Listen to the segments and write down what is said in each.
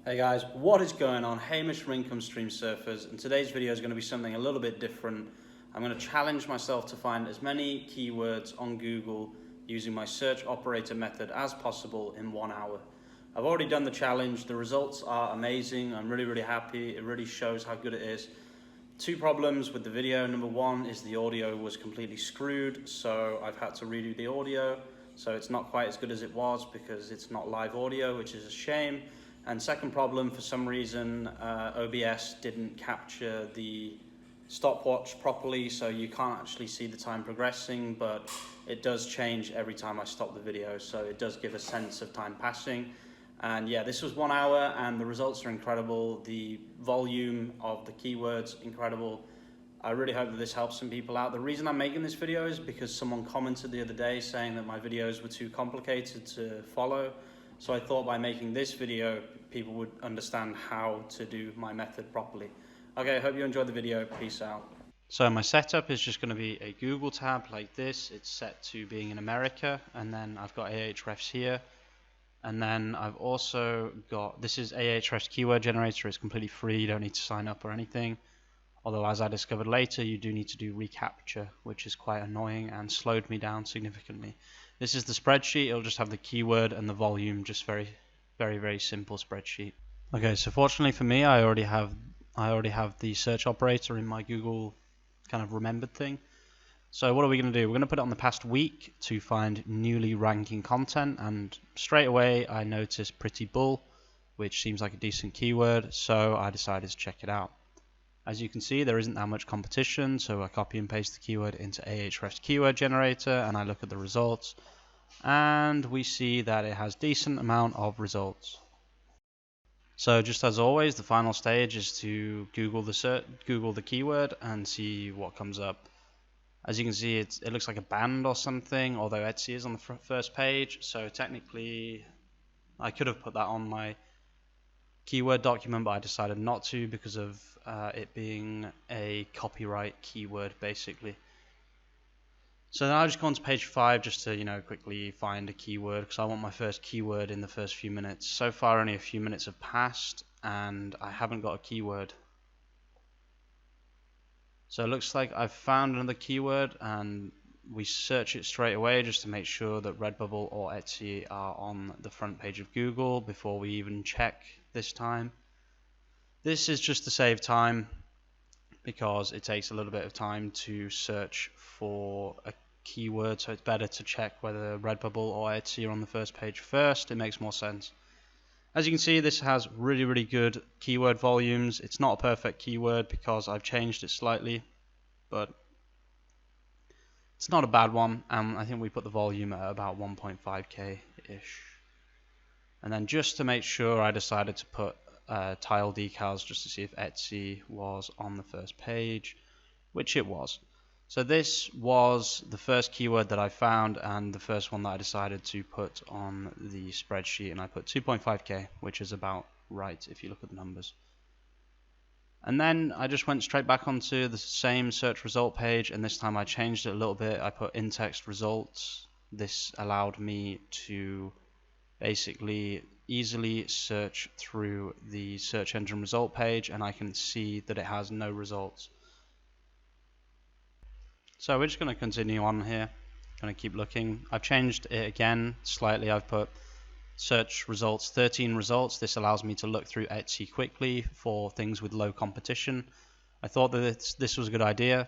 Hey guys, what is going on? Hamish from Income Stream Surfers, and today's video is going to be something a little bit different. I'm going to challenge myself to find as many keywords on Google using my search operator method as possible in 1 hour. I've already done the challenge. The results are amazing. I'm really happy. It really shows how good it is. Two problems with the video. Number one is the audio was completely screwed, so I've had to redo the audio. So it's not quite as good as it was because it's not live audio, which is a shame. And second problem, for some reason, OBS didn't capture the stopwatch properly, so you can't actually see the time progressing, but it does change every time I stop the video, so it does give a sense of time passing. And yeah, this was 1 hour and the results are incredible. The volume of the keywords, incredible. I really hope that this helps some people out. The reason I'm making this video is because someone commented the other day saying that my videos were too complicated to follow. So I thought by making this video, people would understand how to do my method properly. Okay, I hope you enjoyed the video. Peace out. So my setup is just going to be a Google tab like this. It's set to being in America, and then I've got Ahrefs here. And then I've also got, this is Ahrefs keyword generator. It's completely free. You don't need to sign up or anything. Although, as I discovered later, you do need to do reCAPTCHA, which is quite annoying and slowed me down significantly. This is the spreadsheet. It'll just have the keyword and the volume, just very simple spreadsheet. Okay, so fortunately for me, I already have the search operator in my Google kind of remembered thing. So what are we going to do? We're going to put it on the past week to find newly ranking content, and straight away I noticed Pretty Bull, which seems like a decent keyword, so I decided to check it out. As you can see, there isn't that much competition, so I copy and paste the keyword into Ahrefs keyword generator, and I look at the results, and we see that it has decent amount of results. So just as always, the final stage is to Google the keyword and see what comes up. As you can see, it looks like a band or something, although Etsy is on the first page, so technically I could have put that on my keyword document, but I decided not to because of it being a copyright keyword basically. So then I'll just go on to page 5 just to quickly find a keyword, because I want my first keyword in the first few minutes. So far only a few minutes have passed and I haven't got a keyword. So it looks like I've found another keyword, and we search it straight away just to make sure that Redbubble or Etsy are on the front page of Google before we even check this time. This is just to save time because it takes a little bit of time to search for a keyword, so it's better to check whether Redbubble or Etsy are on the first page first. It makes more sense. As you can see, this has really good keyword volumes. It's not a perfect keyword because I've changed it slightly, but it's not a bad one. I think we put the volume at about 1.5k ish. And then just to make sure, I decided to put tile decals just to see if Etsy was on the first page, which it was. So this was the first keyword that I found and the first one that I decided to put on the spreadsheet, and I put 2.5k, which is about right if you look at the numbers. And then I just went straight back onto the same search result page, and this time I changed it a little bit. I put intext results. This allowed me to basically easily search through the search engine result page, and I can see that it has no results. So we're just going to continue on here, going to keep looking. I've changed it again slightly. I've put search results 13 results. This allows me to look through Etsy quickly for things with low competition. I thought that this was a good idea.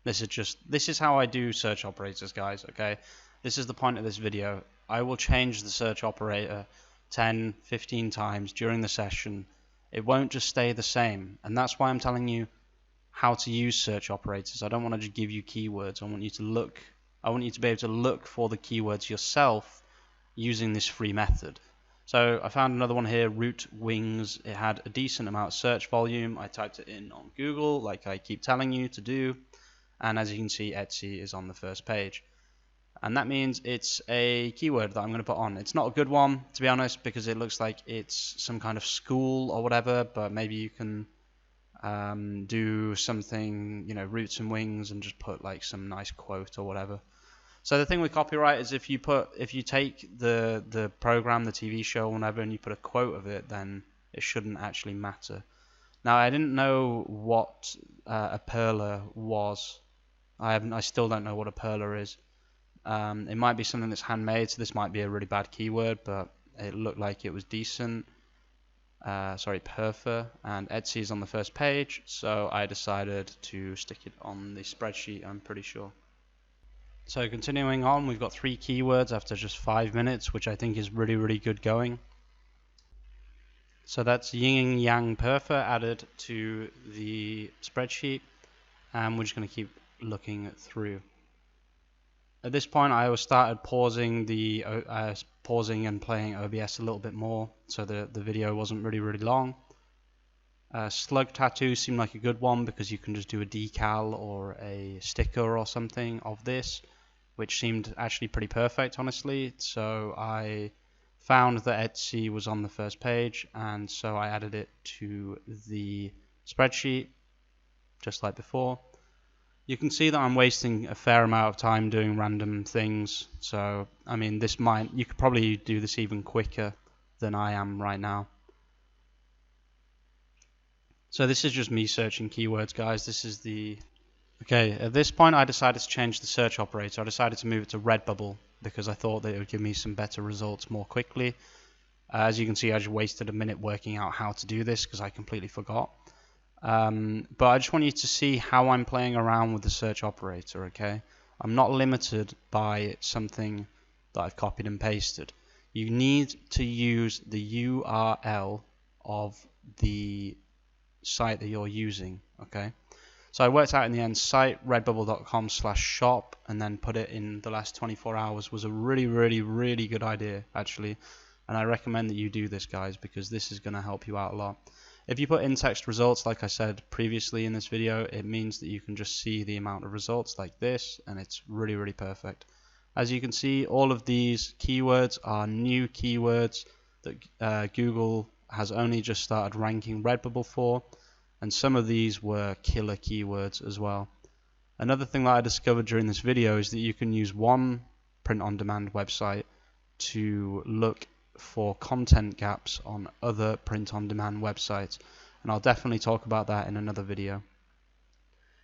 This is how I do search operators, guys. Okay, this is the point of this video. I will change the search operator 10-15 times during the session. It won't just stay the same, and that's why I'm telling you how to use search operators. I don't want to just give you keywords. I want you to be able to look for the keywords yourself using this free method. So I found another one here, root wings. It had a decent amount of search volume. I typed it in on Google like I keep telling you to do, and as you can see, Etsy is on the first page. And that means it's a keyword that I'm going to put on. It's not a good one, to be honest, because it looks like it's some kind of school or whatever, but maybe you can do something, roots and wings, and just put like some nice quote or whatever. So the thing with copyright is if you take the program, the TV show, or whatever, and you put a quote of it, then it shouldn't actually matter. Now, I didn't know what a perler was. I still don't know what a perler is. It might be something that's handmade, so this might be a really bad keyword, but it looked like it was decent. Perfer, and Etsy is on the first page, so I decided to stick it on the spreadsheet, I'm pretty sure. So continuing on, we've got 3 keywords after just 5 minutes, which I think is really, really good going. So that's yin yang perfer added to the spreadsheet, and we're just going to keep looking through. At this point, I started pausing and playing OBS a little bit more, so the video wasn't really long. Slug tattoo seemed like a good one because you can just do a decal or a sticker or something of this, which seemed actually pretty perfect, honestly. So I found that Etsy was on the first page, and so I added it to the spreadsheet, just like before. You can see that I'm wasting a fair amount of time doing random things. So, I mean, you could probably do this even quicker than I am right now. So this is just me searching keywords, guys. Okay, at this point I decided to change the search operator. I decided to move it to Redbubble because I thought that it would give me some better results more quickly. As you can see, I just wasted a minute working out how to do this because I completely forgot. But I just want you to see how I'm playing around with the search operator, okay? I'm not limited by something that I've copied and pasted. You need to use the URL of the site that you're using, okay? So I worked out in the end, site redbubble.com/shop, and then put it in the last 24 hours was a really good idea, actually. And I recommend that you do this, guys, because this is going to help you out a lot. If you put in-text results, like I said previously in this video, it means that you can just see the amount of results like this, and it's really perfect. As you can see, all of these keywords are new keywords that Google has only just started ranking Redbubble for, and some of these were killer keywords as well. Another thing that I discovered during this video is that you can use one print-on-demand website to look for content gaps on other print-on-demand websites, and I'll definitely talk about that in another video.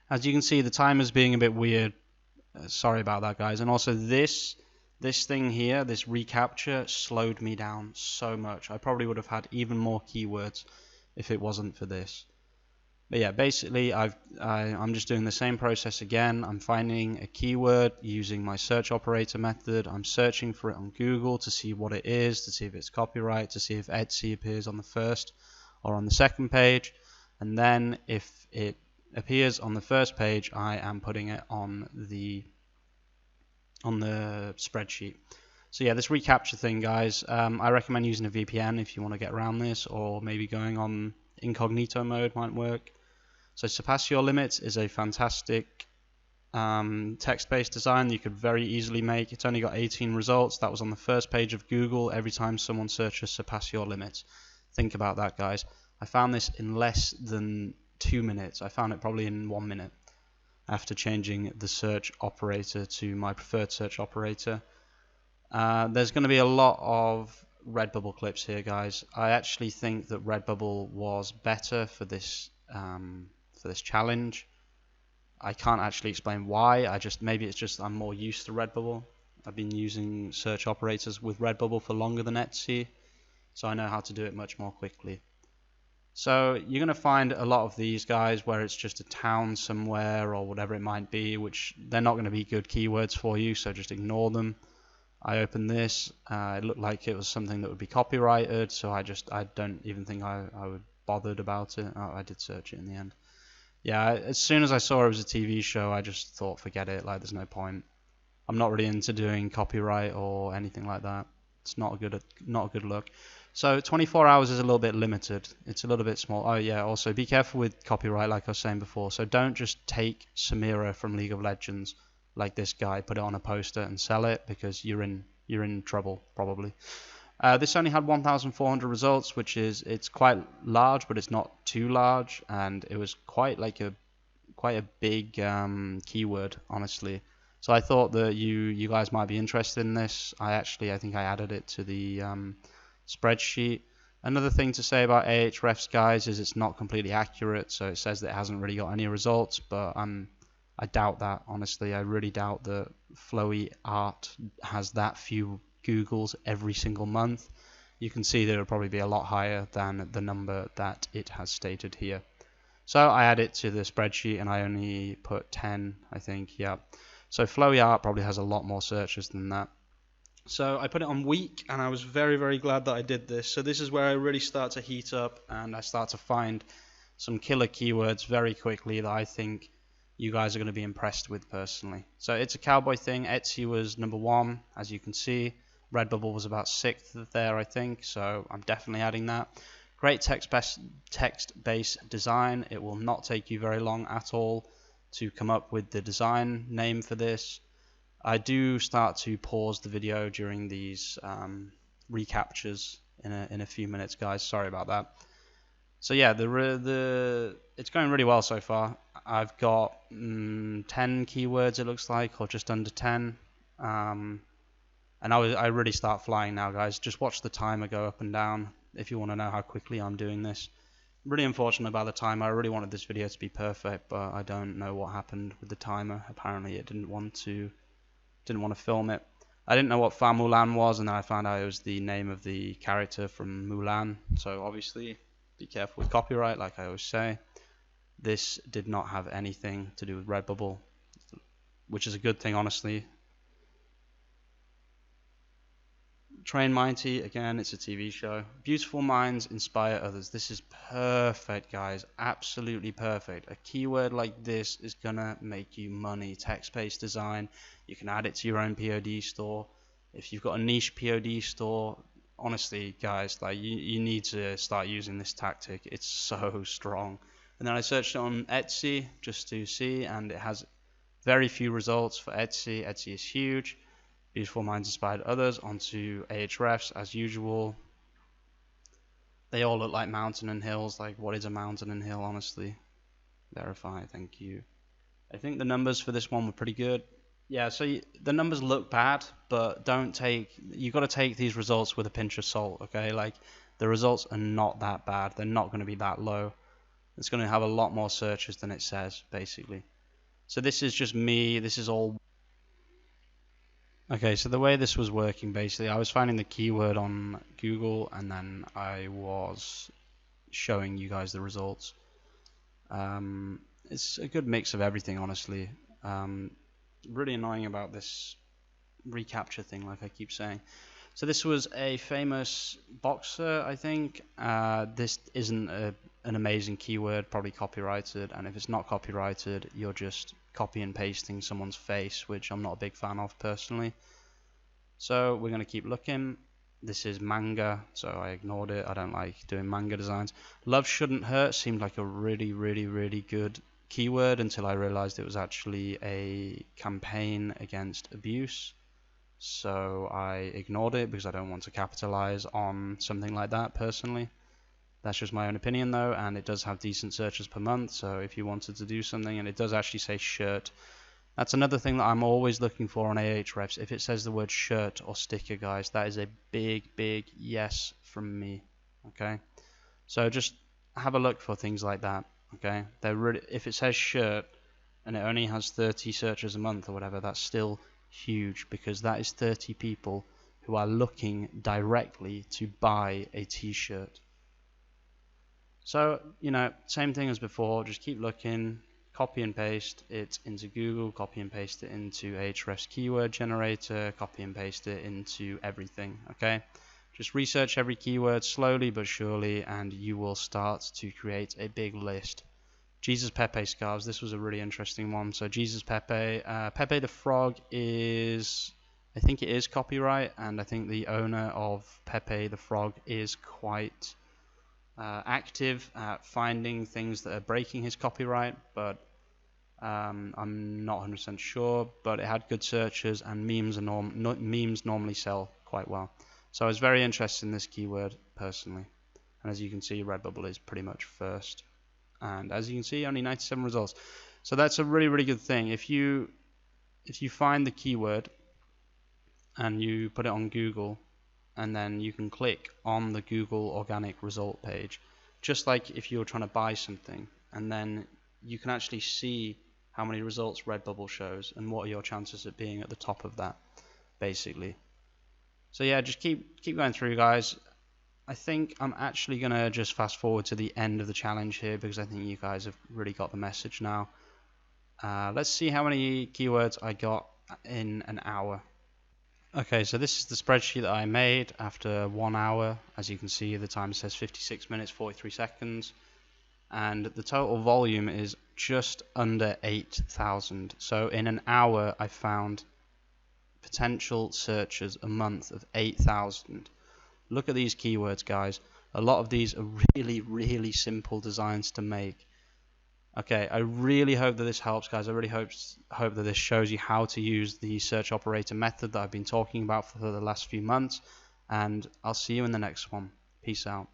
As you can see, the timer's being a bit weird. Sorry about that, guys. And also this thing here, this reCAPTCHA, slowed me down so much. I probably would have had even more keywords if it wasn't for this. But yeah, basically I'm just doing the same process again. I'm finding a keyword using my search operator method. I'm searching for it on Google to see what it is, to see if it's copyright, to see if Etsy appears on the first or on the second page. And then if it appears on the first page, I am putting it on the spreadsheet. So yeah, this reCAPTCHA thing, guys, I recommend using a VPN if you want to get around this, or maybe going on incognito mode might work. So Surpass Your Limits is a fantastic text-based design that you could very easily make. It's only got 18 results. That was on the first page of Google every time someone searches Surpass Your Limits. Think about that, guys. I found this in less than 2 minutes. I found it probably in 1 minute after changing the search operator to my preferred search operator. There's going to be a lot of Redbubble clips here, guys. I actually think that Redbubble was better for this challenge. I can't actually explain why. Maybe it's just I'm more used to Redbubble. I've been using search operators with Redbubble for longer than Etsy, so I know how to do it much more quickly. So you're going to find a lot of these, guys, where it's just a town somewhere or whatever it might be, which they're not going to be good keywords for you, so just ignore them. I opened this, it looked like it was something that would be copyrighted, so I don't even think I would bothered about it. I did search it in the end. Yeah, as soon as I saw it was a TV show, I just thought, forget it, like there's no point. I'm not really into doing copyright or anything like that. It's not a good look. So 24 hours is a little bit limited. It's a little bit small. Oh yeah, also be careful with copyright, like I was saying before. So don't just take Samira from League of Legends, like this guy, put it on a poster and sell it, because you're in trouble probably. This only had 1,400 results, it's quite large, but it's not too large, and it was quite a big keyword, honestly. So I thought that you guys might be interested in this. I think I added it to the spreadsheet. Another thing to say about Ahrefs, guys, is it's not completely accurate. So it says that it hasn't really got any results, but I doubt that, honestly. I really doubt that Flowy Art has that few Googles every single month. You can see that it'll probably be a lot higher than the number that it has stated here. So I add it to the spreadsheet and I only put 10, I think, yeah. So Flowy Art probably has a lot more searches than that. So I put it on week and I was very, very glad that I did this. So this is where I really start to heat up and I start to find some killer keywords very quickly that I think you guys are going to be impressed with personally. So it's a cowboy thing. Etsy was number 1, as you can see. Redbubble was about 6th there, I think. So I'm definitely adding that. Great text-based design. It will not take you very long at all to come up with the design name for this. I do start to pause the video during these recaptures in a few minutes, guys. Sorry about that. So yeah, it's going really well so far. I've got 10 keywords, it looks like, or just under 10. And I really start flying now, guys. Just watch the timer go up and down if you want to know how quickly I'm doing this. Really unfortunate about the timer. I really wanted this video to be perfect, but I don't know what happened with the timer. Apparently it didn't want to film it. I didn't know what Fa Mulan was, and then I found out it was the name of the character from Mulan. So obviously, be careful with copyright, like I always say. This did not have anything to do with Redbubble, which is a good thing, honestly. Train Mighty, again, it's a TV show. Beautiful minds inspire others. This is perfect, guys. Absolutely perfect. A keyword like this is gonna make you money. Text-based design. You can add it to your own P.O.D store. If you've got a niche P.O.D store, honestly, guys, like you need to start using this tactic. It's so strong. And then I searched on Etsy just to see, and it has very few results for Etsy. Etsy is huge. Beautiful minds inspired others. Onto Ahrefs as usual. They all look like mountain and hills. Like, what is a mountain and hill, honestly? Verify, thank you. I think the numbers for this one were pretty good. Yeah, so the numbers look bad, but you got to take these results with a pinch of salt, okay? Like, the results are not that bad. They're not going to be that low. It's going to have a lot more searches than it says, basically. So this is just me. This is all. Okay, so the way this was working, basically, I was finding the keyword on Google, and then I was showing you guys the results. It's a good mix of everything, honestly. Really annoying about this recapture thing, like I keep saying. So this was a famous boxer, I think. This isn't an amazing keyword, probably copyrighted, and if it's not copyrighted, you're just copy and pasting someone's face, which I'm not a big fan of personally. So we're going to keep looking. This is manga, so I ignored it. I don't like doing manga designs. Love shouldn't hurt seemed like a really, really, really good keyword until I realized it was actually a campaign against abuse. So I ignored it because I don't want to capitalize on something like that personally. That's just my own opinion though, and it does have decent searches per month. So if you wanted to do something, and it does actually say shirt, that's another thing that I'm always looking for on Ahrefs. If it says the word shirt or sticker, guys, that is a big, big yes from me. Okay, so just have a look for things like that. Okay, if it says shirt and it only has 30 searches a month or whatever, that's still huge, because that is 30 people who are looking directly to buy a t-shirt. So, same thing as before, just keep looking, copy and paste it into Google, copy and paste it into Ahrefs keyword generator, copy and paste it into everything, okay? Just research every keyword slowly but surely, and you will start to create a big list. Jesus Pepe scarves, this was a really interesting one. So Jesus Pepe, Pepe the Frog I think it is copyright, and I think the owner of Pepe the Frog is quite active at finding things that are breaking his copyright, but I'm not 100% sure. But it had good searches, and memes normally sell quite well. So I was very interested in this keyword personally, and as you can see, Redbubble is pretty much first, and as you can see, only 97 results. So that's a really, really good thing. If you if you find the keyword and you put it on Google, and then you can click on the Google organic result page, just like if you were trying to buy something, and then you can actually see how many results Redbubble shows and what are your chances of being at the top of that, basically. So yeah, just keep going through, guys. I think I'm actually gonna just fast forward to the end of the challenge here, because I think you guys have really got the message now. Let's see how many keywords I got in an hour. Okay, so this is the spreadsheet that I made after 1 hour. As you can see, the time says 56 minutes 43 seconds, and the total volume is just under 8,000. So in an hour I found potential searches a month of 8,000. Look at these keywords, guys. A lot of these are really simple designs to make. Okay, I really hope that this helps, guys. I really hope that this shows you how to use the search operator method that I've been talking about for the last few months, and I'll see you in the next one. Peace out.